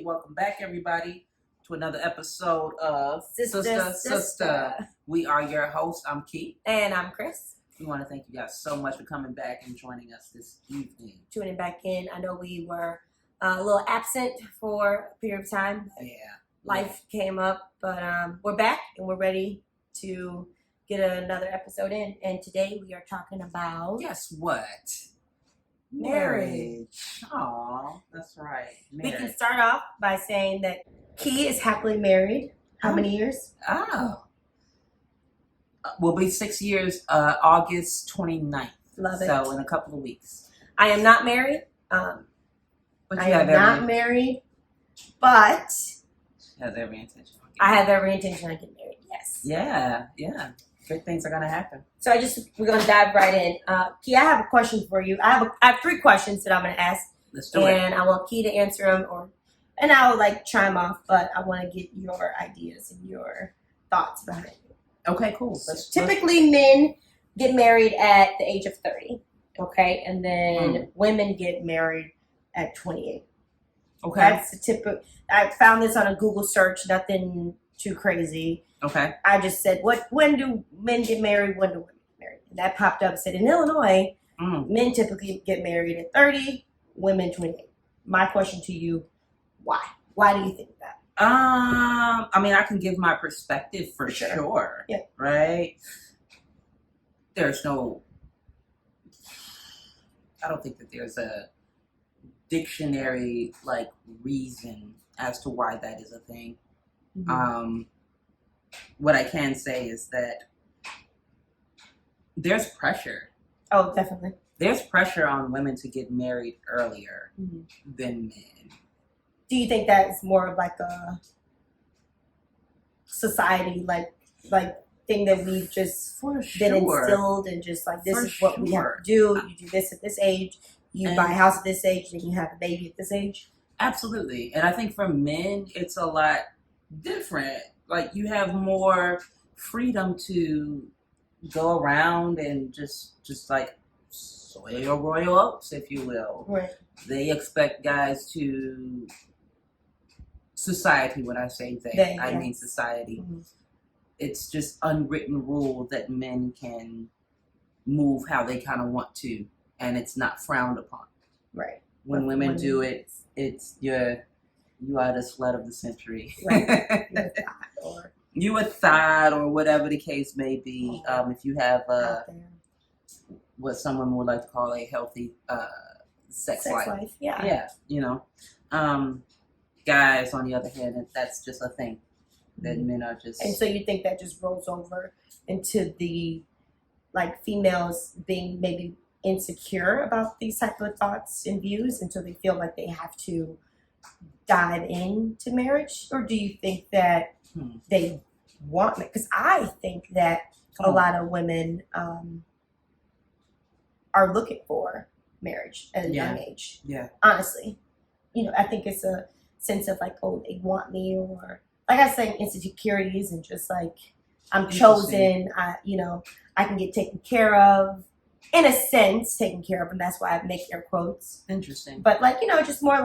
Welcome back, everybody, to another episode of Sister. We are your hosts. I'm Keith. And I'm Chris. We want to thank you guys so much for coming back and joining us this evening. Tuning back in. I know we were a little absent for a period of time. Yeah. Life came up, but we're back and we're ready to get another episode in. And today we are talking about... Guess what? Marriage. Aw, that's right. We can start off by saying that Key is happily married. How many years? Oh. Will be 6 years, August 29th. Love it. So in a couple of weeks. I am not married. But I am not married, but She has every intention. I have every intention of getting married. Yes. Yeah. Good things are gonna happen. So we're gonna dive right in. Key, I have a question for you. I have 3 questions that I'm gonna ask, Let's do it. and I want Key to answer them, and I'll chime off, but I want to get your ideas and your thoughts behind it. Okay, cool. Typically, men get married at the age of 30, okay, and then women get married at 28. Okay. That's the typical. I found this on a Google search. Nothing too crazy. Okay. I just said, when do men get married? When do women get married? And that popped up and said, in Illinois, men typically get married at 30, women 28. My question to you, why? Why do you think that? I mean, I can give my perspective for sure. Yeah. Right? I don't think that there's a dictionary reason as to why that is a thing. Mm-hmm. What I can say is that there's pressure. Oh, definitely. There's pressure on women to get married earlier than men. Do you think that is more of a society thing that we've just been instilled and just this is what we have to do? You do this at this age. You buy a house at this age, then you have a baby at this age. Absolutely. And I think for men, it's a lot different. You have more freedom to go around and just sow your royal oats, if you will. Right. They expect guys to... Society, when I say they, I mean society. Mm-hmm. It's just unwritten rule that men can move how they kind of want to, and it's not frowned upon. Right. When women do it, you are the slut of the century. Right. You a thought, or whatever the case may be. If you have what someone would like to call a healthy sex life. Yeah. Guys, on the other hand, that's just a thing that men are just... And so you think that just rolls over into the, females being maybe insecure about these type of thoughts and views until they feel like they have to dive into marriage? Or do you think that they want it? Because I think that a lot of women are looking for marriage at a young age. Yeah. Honestly. I think it's a sense of they want me, or I was saying insecurities and just I'm chosen. I can get taken care of, in a sense, and that's why I make air quotes. Interesting. But just more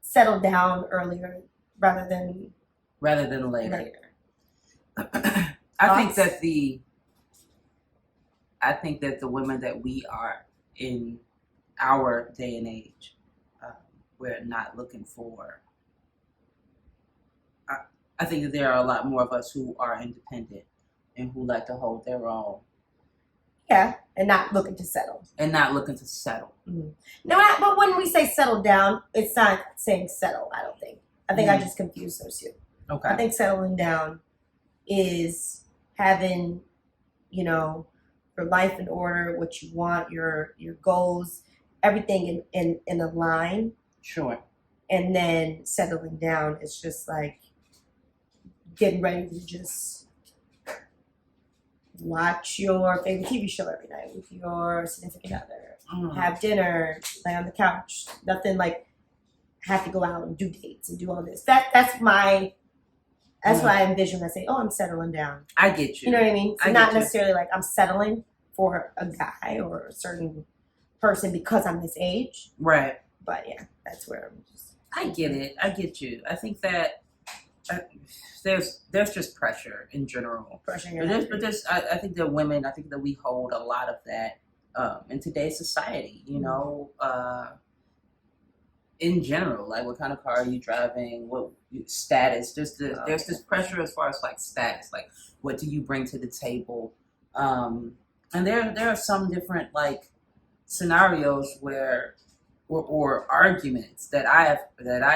settle down earlier rather than later. I think that the women that we are in our day and age, we're not looking for... I think that there are a lot more of us who are independent and who like to hold their own. Yeah, and not looking to settle. Mm-hmm. No, but when we say settle down, it's not saying settle, I don't think. I think I just confused those two. Okay. I think settling down is having, your life in order, what you want, your goals, everything in a line. Sure. And then settling down is just getting ready to just watch your favorite TV show every night with your significant other, have dinner, lay on the couch. Nothing have to go out and do dates and do all this. That's what I envision when I say, oh, I'm settling down. I get you. You know what I mean? So not necessarily I'm settling for a guy or a certain person because I'm this age. Right. But yeah, that's where I'm just... I get it. I get you. I think that uh, there's just pressure in general. Pressure your I think that women. I think that we hold a lot of that in today's society. You know, in general, like what kind of car are you driving? What status? There's this pressure as far as like status. Like what do you bring to the table? And there are some different like scenarios where or arguments that I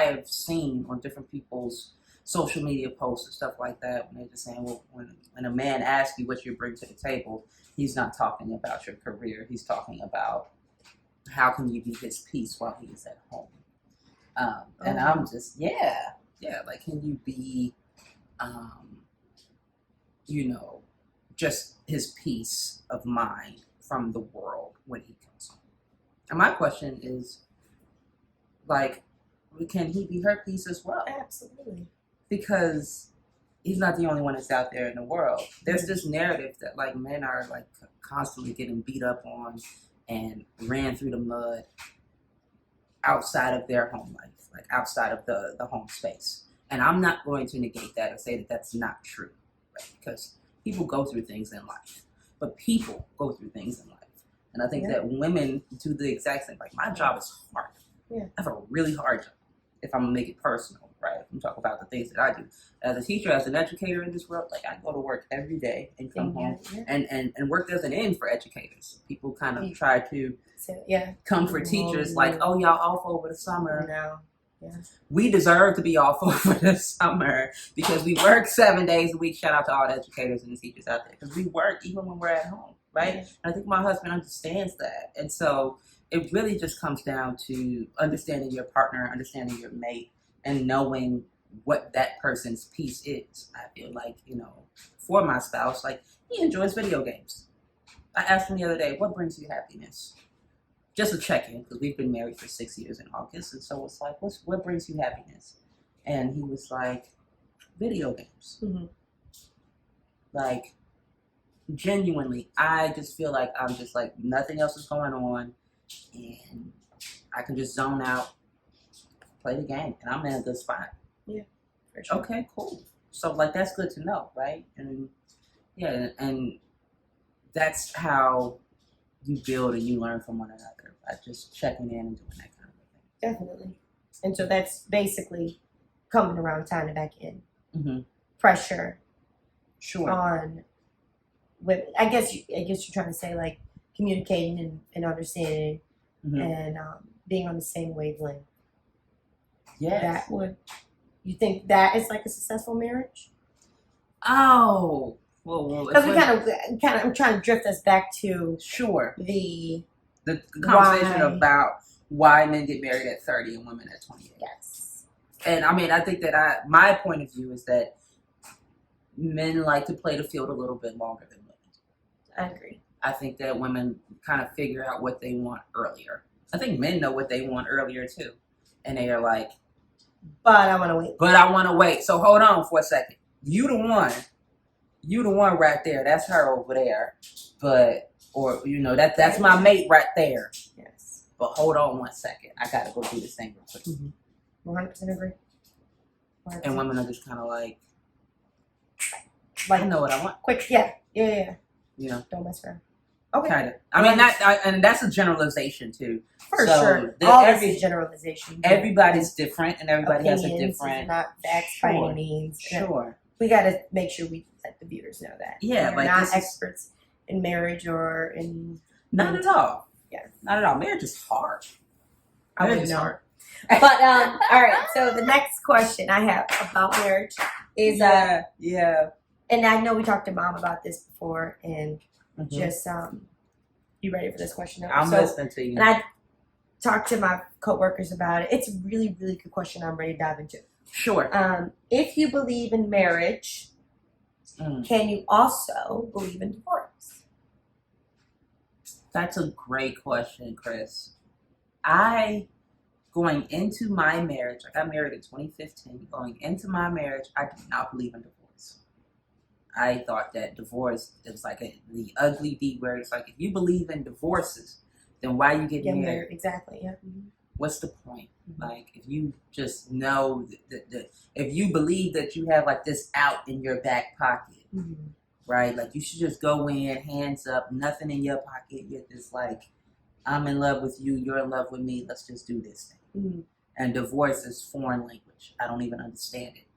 have seen on different people's social media posts and stuff like that when they're just saying, well, when a man asks you what you bring to the table, he's not talking about your career. He's talking about how can you be his peace while he's at home. And I'm just like can you be, you know, just his peace of mind from the world when he comes home. And my question is, like, can he be her peace as well? Absolutely. Because he's not the only one that's out there in the world. There's this narrative that like men are like constantly getting beat up on and ran through the mud outside of their home life, like outside of the home space. And I'm not going to negate that or say that that's not true, right? Because people go through things in life, but people go through things in life. And I think that women do the exact same. Like my job is hard. Yeah. I have a really hard job. If I'm gonna make it personal, right? I'm talking about the things that I do as a teacher, as an educator in this world. Like I go to work every day and come home, and work doesn't end for educators. People kind of try to come for teachers, like, oh, y'all off over the summer. No. Yeah. We deserve to be off over the summer because we work 7 days a week. Shout out to all the educators and the teachers out there because we work even when we're at home, right? And I think my husband understands that, and so it really just comes down to understanding your partner, understanding your mate, and knowing what that person's piece is. I feel like, you know, for my spouse, like he enjoys video games. I asked him the other day, what brings you happiness? Just a check-in, because we've been married for 6 years in August, and so it's like, what brings you happiness? And he was like, video games. Mm-hmm. Like, genuinely, I just feel like I'm just like, nothing else is going on, and I can just zone out, play the game, and I'm in a good spot. Yeah, for sure. Okay, cool. So, like, that's good to know, right? And, yeah, and that's how you build and you learn from one another by just checking in and doing that kind of thing. Definitely. And so that's basically coming around, tying it back in. Mm-hmm. Pressure. Sure. On women. I guess you're trying to say like communicating and understanding and being on the same wavelength. Yes. That would. You think that is like a successful marriage? Oh. Well, because we kind of, I'm trying to drift us back to the conversation about why men get married at 30 and women at 28. Yes. And I mean, I think that my point of view is that men like to play the field a little bit longer than women. I agree. I think that women kind of figure out what they want earlier. I think men know what they want earlier too, and they are like, "But I want to wait." But I want to wait. So hold on for a second. You the one right there. That's her over there. But, or, you know, that's my mate right there. Yes. But hold on 1 second. I got to go do this thing real quick. 100% agree. 100%. And women are just kind of like, I know what I want. Quick, yeah. You know? Don't mess around. Okay. Kind of. I mean, and that's a generalization too. For sure. All this is generalization. Everybody's different and everybody has a different. Not facts by any means. Sure. We got to make sure we let the viewers know that. Yeah, we're like not experts in marriage or in. Not at all. Yeah, not at all. Marriage is hard. Marriage is hard. But all right. So the next question I have about marriage is and I know we talked to Mom about this before, and just you ready for this question? I'm listening to you. And I talked to my coworkers about it. It's a really, really good question. I'm ready to dive into. Sure. If you believe in marriage, can you also believe in divorce? That's a great question, Chris. Going into my marriage, I got married in 2015. Going into my marriage, I did not believe in divorce. I thought that divorce is like the ugly D word. It's like, if you believe in divorces, then why are you getting married? Exactly, yeah. what's the point? Like, if you just know that if you believe that you have like this out in your back pocket, right? Like, you should just go in, hands up, nothing in your pocket. You're just like, I'm in love with you, you're in love with me, let's just do this thing. And divorce is foreign language. I don't even understand it.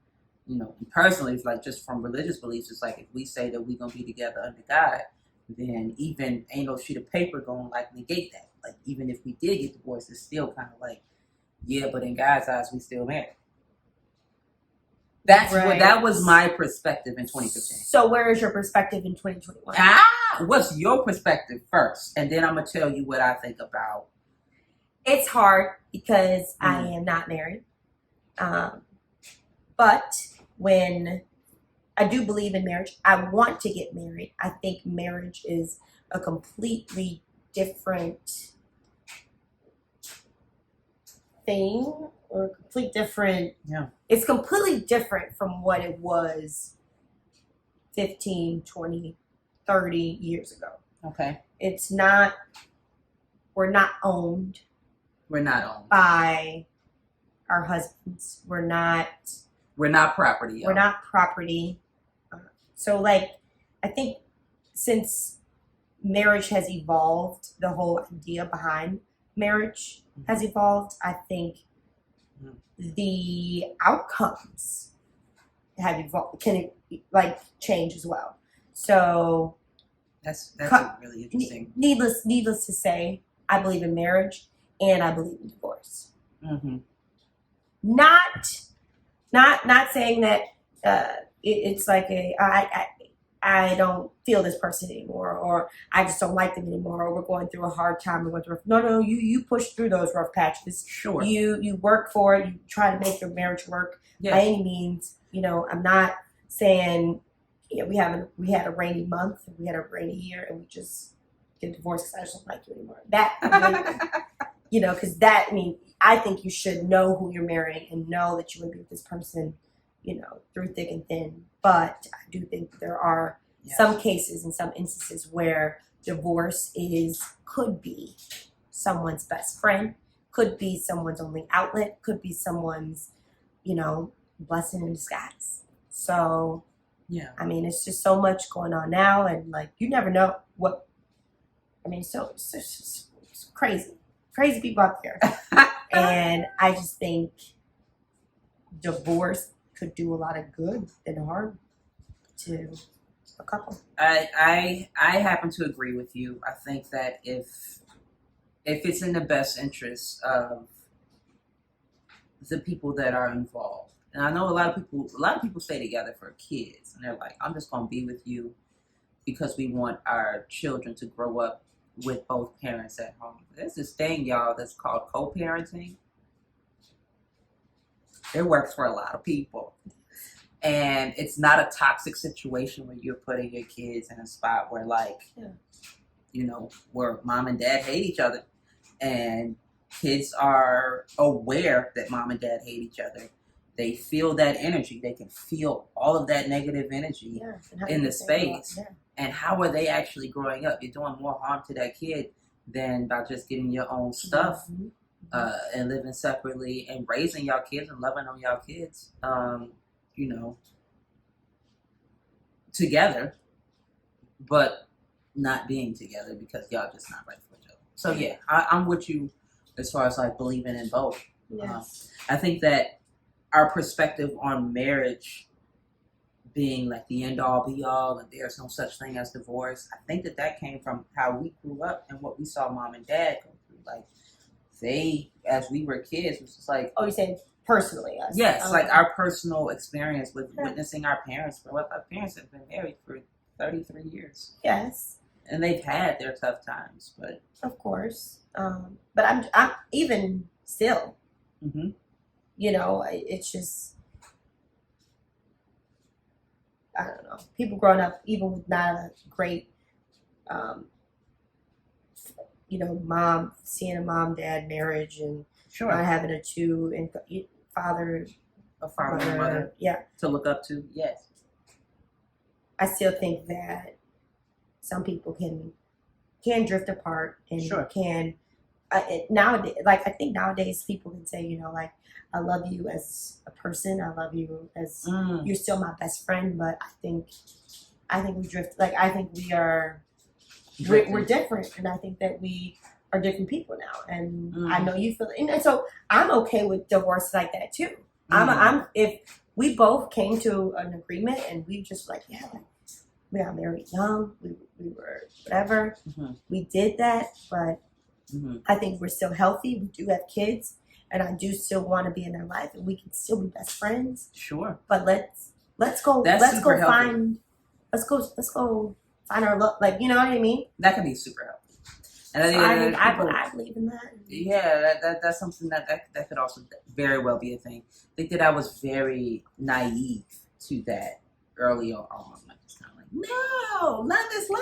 You know, and personally, it's like, just from religious beliefs, it's like, if we say that we're gonna be together under God, then even ain't no sheet of paper gonna like negate that. Like, even if we did get divorced, it's still kind of like, yeah, but in God's eyes, we still married. That's what that was my perspective in 2015. So where is your perspective in 2021? What's your perspective first, and then I'm gonna tell you what I think about. It's hard because I am not married, but when I do believe in marriage, I want to get married. I think marriage is a completely different thing, or a complete different. Yeah. It's completely different from what it was 15, 20, 30 years ago. Okay. It's not, we're not owned. We're not owned by our husbands. We're not property. We're not property. So, like, I think since marriage has evolved, the whole idea behind marriage has evolved. I think the outcomes have evolved, can like change as well. So that's really interesting. Needless to say, I believe in marriage and I believe in divorce. Not saying that it's like I don't feel this person anymore, or I just don't like them anymore, or we're going through a hard time. No, you push through those rough patches. Sure. You work for it. You try to make your marriage work by any means. You know, I'm not saying we had a rainy month, we had a rainy year, and we just get divorced because I just don't like you anymore. That you know, because that, I mean, I think you should know who you're marrying and know that you would be with this person, you know, through thick and thin. But I do think there are some cases and some instances where divorce could be someone's best friend, could be someone's only outlet, could be someone's, you know, blessing in disguise. So, I mean, it's just so much going on now, and like, you never know what. I mean, it's crazy people out there. And I just think divorce could do a lot of good and harm to a couple. I happen to agree with you. I think that if it's in the best interest of the people that are involved, and I know a lot of people stay together for kids, and they're like, I'm just gonna be with you because we want our children to grow up with both parents at home. There's this thing, y'all, that's called co-parenting. It works for a lot of people. And it's not a toxic situation where you're putting your kids in a spot where, like, you know, where mom and dad hate each other. And kids are aware that mom and dad hate each other. They feel that energy. They can feel all of that negative energy in the space. And how are they actually growing up? You're doing more harm to that kid than by just getting your own stuff and living separately and raising y'all kids and loving on y'all kids, you know, together, but not being together because y'all just not right for each other. So yeah, I'm with you as far as like believing in both. I think that our perspective on marriage being like the end all be all and there's no such thing as divorce, I think that came from how we grew up and what we saw mom and dad go through. Like, they, as we were kids, was just like, oh, you're saying personally? Yes, like our personal experience with witnessing our parents grow up. Our parents have been married for 33 years. Yes. And they've had their tough times, but of course. But I'm even still, you know, it's just, I don't know. People growing up, even with not a great, you know, seeing a mom-dad marriage and not having a two and father and mother, to look up to. Yes, I still think that some people can drift apart and can nowadays, like I think nowadays people can say, you know, like I love you as a person, I love you as you're still my best friend, but I think we drift. Like I think we're different, and I think that we are different people now. And I know you feel, and so I'm okay with divorce like that too. I'm if we both came to an agreement and we just like, yeah, like, we got married young, we were whatever, we did that, but I think we're still healthy. We do have kids, and I do still want to be in their life, and we can still be best friends. Sure. But let's go find our love. Like, you know what I mean? That can be super healthy. And I believe in that. Yeah, that's something that could also very well be a thing. I think that I was very naive to that early on. Like, just kind of like, no, not this line.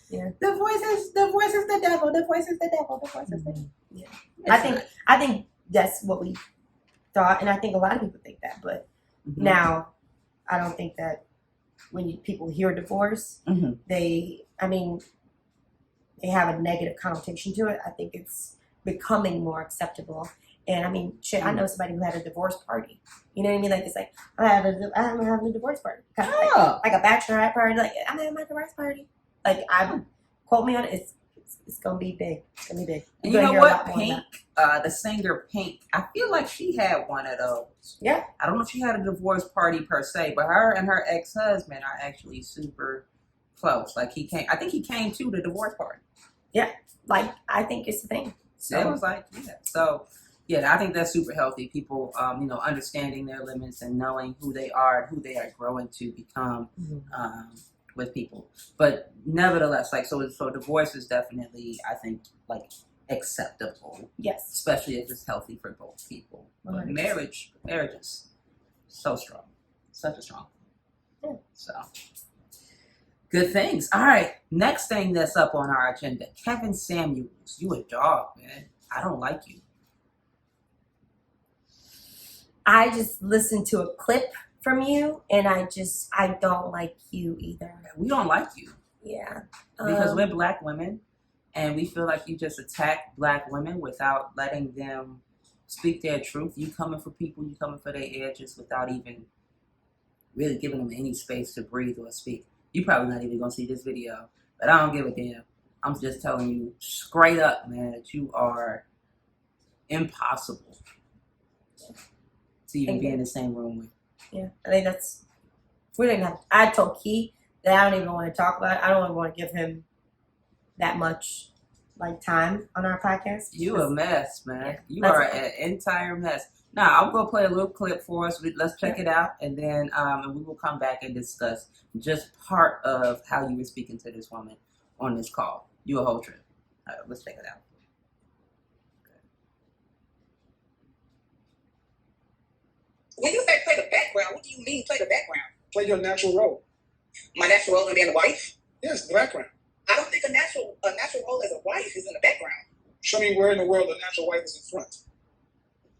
Yeah. The voice is the devil. The voice is the devil. The voice is the devil. Yeah. I think that's what we thought, and I think a lot of people think that. But now, I don't think that when people hear divorce, they have a negative connotation to it. I think it's becoming more acceptable. And I mean, shit, I know somebody who had a divorce party. You know what I mean? Like, it's like, I'm having a divorce party. Kind of like a bachelorette party. Like, I'm having my divorce party. Like, quote me on it. It's going to be big. It's going to be big. And you know what? Pink, the singer Pink, I feel like she had one of those. Yeah. I don't know if she had a divorce party per se, but her and her ex-husband are actually super close. Like, I think he came to the divorce party. Yeah. Like, I think it's the thing. So it was like, yeah. So, yeah, I think that's super healthy. People, understanding their limits and knowing who they are and who they are growing to become with people. But nevertheless, like, so divorce is definitely, I think, like, acceptable. Yes. Especially if it's healthy for both people. But marriage is so strong. Such a strong thing. Yeah. So, good things. All right. Next thing that's up on our agenda, Kevin Samuels. You a dog, man. I don't like you. I just listened to a clip from you, and I don't like you either. We don't like you. Yeah. Because we're black women, and we feel like you just attack black women without letting them speak their truth. You coming for people, you coming for their edges without even really giving them any space to breathe or speak. You probably not even gonna see this video, but I don't give a damn. I'm just telling you straight up, man, that you are impossible to even be in the same room with. Yeah, I think I told Key that I don't even want to talk about it. I don't even want to give him that much like time on our podcast. You a mess, man. Yeah, you are an entire mess. Now, I'm gonna play a little clip for us. Let's check it out, and then and we will come back and discuss just part of how you were speaking to this woman on this call. You a whole trip. Let's check it out. When you say play the background, what do you mean play the background? Play your natural role. My natural role in being a wife? Yes, the background. I don't think a natural role as a wife is in the background. Show me where in the world a natural wife is in front.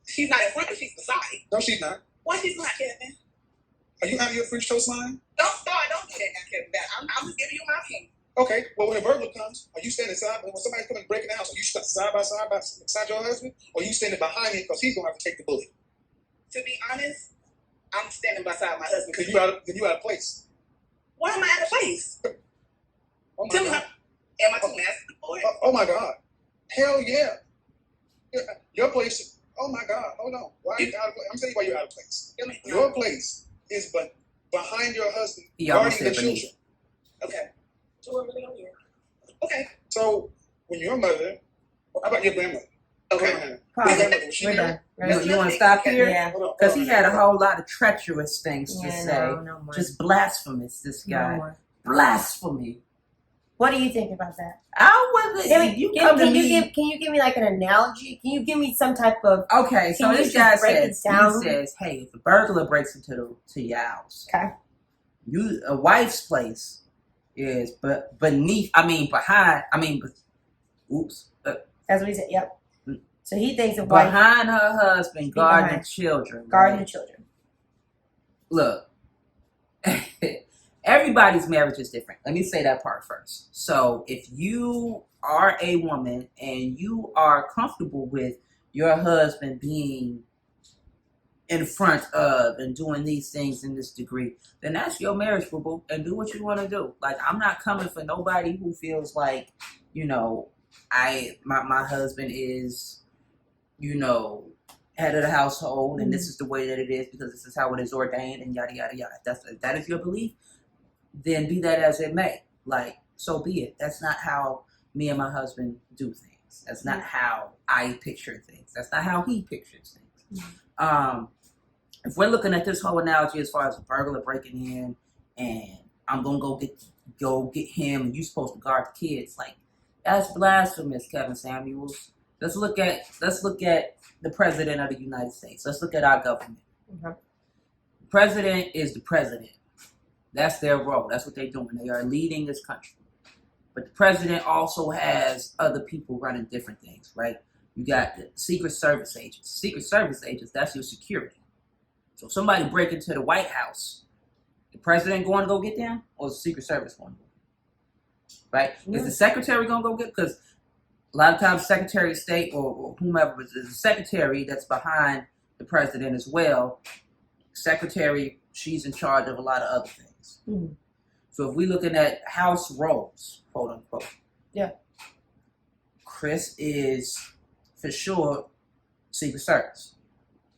She's not in front, but she's beside. No, she's not. Why she's not, Kevin? Are you having your French toast line? Don't do that now, Kevin. I'm just giving you my opinion. Okay, well, when a burglar comes, are you standing side, when somebody's coming to break in the house, are you side by side beside your husband? Or are you standing behind him because he's going to have to take the bullet? To be honest, I'm standing beside my husband. Then you out of place. Why am I out of place? Oh my Tell me God. Am I too nasty for it? Oh my God. Hell yeah. Your place, oh my God, hold on. Why are you out of place? I'm telling you why you're out of place. Your place is behind your husband, guarding the children. Okay. So we're really on here. Okay. So when your mother, how about your grandmother? Okay. We're done. Right? You want to stop here? Yeah. Because he had a whole lot of treacherous things to say. No more. Just blasphemous, this guy. No more. Blasphemy. What do you think about that? I wasn't. Can you give me like an analogy? Can you give me some type of Okay, so Can you this guy just break it says, down? he says, hey, if a burglar breaks into your house, Okay. a wife's place is oops. That's what he said. Yep. So he thinks a wife Behind her husband, guarding behind. the children. guarding right? the children. Look, everybody everybody's marriage is different. Let me say that part first. So if you are a woman and you are comfortable with your husband being in front of and doing these things in this degree, then that's your marriage, boo, and do what you want to do. Like, I'm not coming for nobody who feels like, you know, my husband is, you know, head of the household and this is the way that it is because this is how it is ordained and yada yada yada. If that is your belief, then be that as it may. Like, so be it. That's not how me and my husband do things. That's not how I picture things. That's not how he pictures things. If we're looking at this whole analogy as far as a burglar breaking in and I'm gonna go get him and you're supposed to guard the kids, like, that's blasphemous, Kevin Samuels. Let's look at the president of the United States. Let's look at our government. The president is the president. That's their role. That's what they're doing. They are leading this country. But the president also has other people running different things, right? You got the Secret Service agents. Secret Service agents, that's your security. So if somebody break into the White House, the president going to go get them, or is the Secret Service going to go? Right? Is the secretary going to go get? Because a lot of times Secretary of State or whomever is a secretary that's behind the president as well. Secretary, she's in charge of a lot of other things. So if we're looking at house roles, quote unquote, Chris is for sure Secret Service.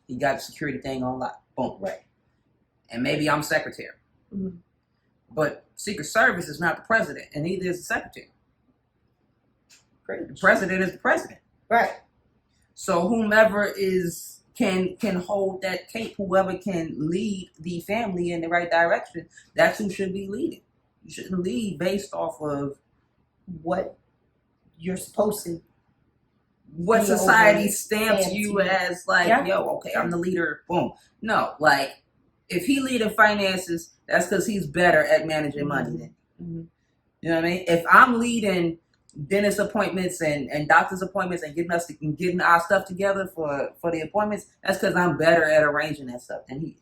He got the security thing on lock. Boom. Right. And maybe I'm secretary. But Secret Service is not the president, and neither is the secretary. The president is the president. Right. So whomever can hold that cape, whoever can lead the family in the right direction, that's who should be leading. You shouldn't lead based off of what you're supposed to. What society stamps you as, like, yo, okay, I'm the leader, boom. No, like, if he leading finances, that's because he's better at managing money than you. You know what I mean? If I'm leading dentist appointments and doctor's appointments and getting our stuff together for the appointments, that's because I'm better at arranging that stuff than he.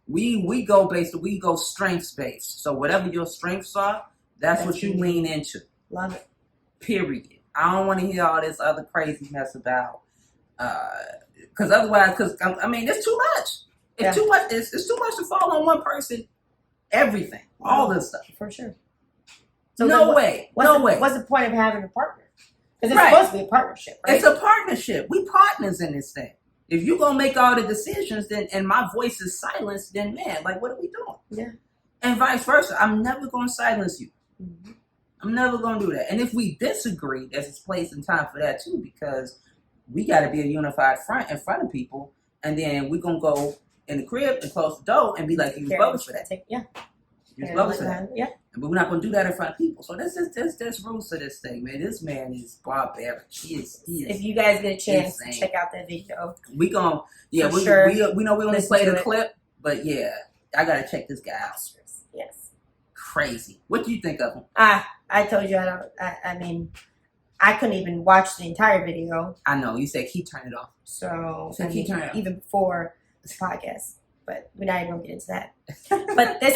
We go strengths based. So whatever your strengths are, that's what you lean into. Love it. Period. I don't want to hear all this other crazy mess about, because otherwise, I mean, it's too much. It's too much. It's too much to fall on one person. Everything, all this stuff. For sure. So no way. What's the point of having a partner? Because it's supposed to be a partnership, right? It's a partnership. We partners in this thing. If you're gonna make all the decisions, then and my voice is silenced, then man, like, what are we doing? Yeah. And vice versa. I'm never gonna silence you. I'm never going to do that. And if we disagree, there's a place and time for that too, because we got to be a unified front in front of people. And then we're going to go in the crib and close the door and be like, use bubbles for that. Use bubbles for that. Yeah. But we're not going to do that in front of people. So there's rules to this thing, man. This man is barbaric. He is if you guys get a chance insane. to check out that video. We going to, we know we only play the clip, but yeah, I got to check this guy out. Yes. Crazy. What do you think of him? I told you I mean, I couldn't even watch the entire video. I know. You said keep turning it off. So, turn it off. Even before this podcast. But we're not even going to get into that. But this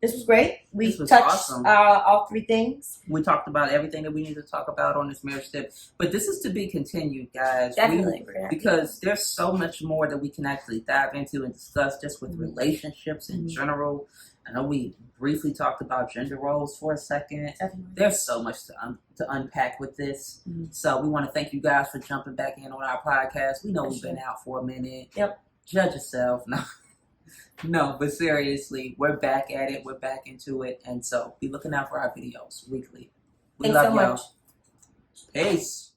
was great. We touched awesome. All three things. We talked about everything that we need to talk about on this marriage tip. But this is to be continued, guys. Definitely. Because there's so much more that we can actually dive into and discuss just with relationships in general. I know we briefly talked about gender roles for a second. Definitely. There's so much to unpack with this. So we want to thank you guys for jumping back in on our podcast. We know we've been out for a minute. Yep. Judge yourself. No, but seriously, we're back at it. We're back into it. And so be looking out for our videos weekly. We love y'all. Much. Peace.